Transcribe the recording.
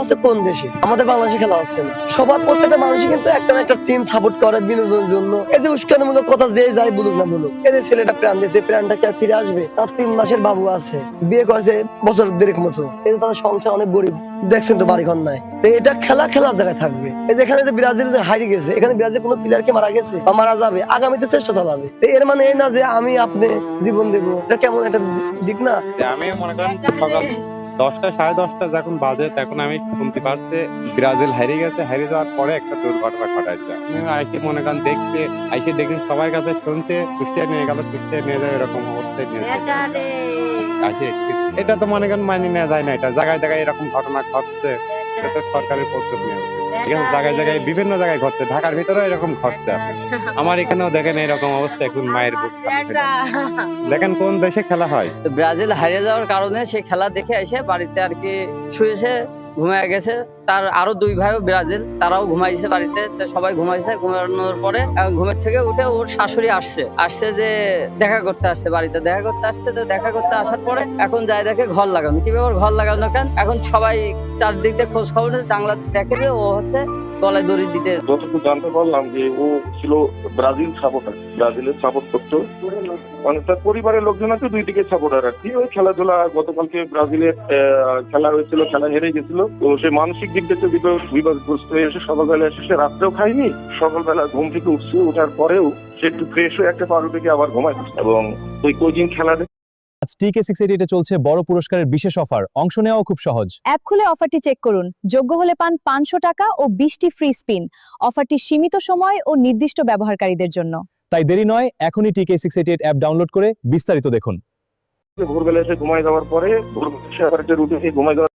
হচ্ছে কোন দেশে? আমাদের বাংলাদেশে খেলা হচ্ছে না। সবার প্রত্যেকটা মানুষই কিন্তু একটা না একটা টিম সাপোর্ট করে বিনোদনের জন্য। এই যে উস্কানিমূলক কথা যে যাই বলুক না বলুক, এই যে ছেলেটা প্রাণ দিয়েছে, প্রাণটা কি আর ফিরে আসবে? তার 3 মাসের বাবু আছে, বিয়ে করেছে বছর দেড়েক মতো। এই যে তার সংসার অনেক গরিব, দেখছেন তো বাড়িঘর নাই। তো এটা খেলার জায়গায় থাকবে। এই যে এখানে যে ব্রাজিল যে হারিয়ে গেছে, এখানে ব্রাজিল কোনো প্লেয়ারকে মারা গেছে বা মারা যাবে, আগামীতে চেষ্টা চালাবে। তো এর মানে এই না যে আমি আপনি জীবন দেবো, এটা কেমন একটা দিক না? আমি মনে করেন সকাল 10টা 10:30 যখন বাজে তখন আমি শুনতে পারছি ব্রাজিল হারিয়ে গেছে। হারিয়ে যাওয়ার পরে একটা দুর্ঘটনা ঘটাইছে। আমি আইসি মনে করেন দেখছি, আইসি দেখি সবার কাছে শুনছে, কুষ্টিয়া নিয়ে গেল, কুষ্টিয়া নিয়ে যাবে এরকম অবস্থায় নিয়েছে। এটা তো মনে করেন মানি নেওয়া যায় না। এটা জায়গায় জায়গায় এরকম ঘটনা ঘটছে, এটা তো সরকারের পদ্ধতি নেওয়া উচিত। ঠিক আছে, জায়গায় জায়গায় বিভিন্ন জায়গায় ঘটছে, ঢাকার ভিতরেও এরকম ঘটছে। আমার এখানেও দেখেন এরকম অবস্থা, এখন মায়ের বুক খালি হয়ে যাচ্ছে। দেখেন কোন দেশে খেলা হয়। তো ব্রাজিল হারিয়ে যাওয়ার কারণে সেই খেলা দেখে এসে বাড়িতে আর কি শুয়েছে, ঘুমিয়ে গেছে। তার আরো 2 ভাইও ব্রাজিল, তারাও ঘুমাইছে বাড়িতে। তো সবাই ঘুমাইছে, ঘুমানোর পরে ঘুমের থেকে উঠে ওর শাশুড়ি আসছে যে দেখা করতে আসছে, বাড়িতে দেখা করতে আসছে। তো দেখা করতে আসার পরে এখন যায় দেখে ঘর লাগানো। কি ব্যাপার, ঘর লাগানো কেন? এখন সবাই চারদিক দিয়ে খোঁজ খবর জানলা দেখে যে ও হচ্ছে গলায় দড়ি দিতে। যতটুকু জানতে পারলাম যে ও ছিল ব্রাজিল সাপোর্টার, ব্রাজিলের সাপোর্ট করতো। মানে তার পরিবারের লোকজন আছে দুই দিকে সাপোর্টার আর কি। ওই খেলাধুলা গতকালকে ব্রাজিলের খেলা হয়েছিল, খেলা হেরে গেছিল। তো সে মানসিক দিক থেকে বিপদগ্রস্ত হয়ে এসে সকালবেলা এসে সে রাত্রেও খায়নি, সকালবেলা ঘুম থেকে উঠছে, ওঠার পরেও সে একটু ফ্রেশ হয়ে একটা পারো থেকে আবার ঘুমায়। এবং ওই কোচিং খেলা আজ TK680 চলছে বড় পুরস্কারের বিশেষ অফার। অংশ নেওয়াও খুব সহজ। অ্যাপ খুলে অফারটি চেক করুন। যোগ্য হলে পান 500 টাকা ও 20টি ফ্রি স্পিন। অফারটি সীমিত সময় ও নির্দিষ্ট ব্যবহারকারীদের জন্য। তাই দেরি নয়, এখনই TK680 অ্যাপ ডাউনলোড করে বিস্তারিত দেখুন। ভোরবেলা এসে ঘুমায় যাওয়ার পরে ভোরবেলা এসে আবার একটা রুটিনে ঘুমায় যাওয়ার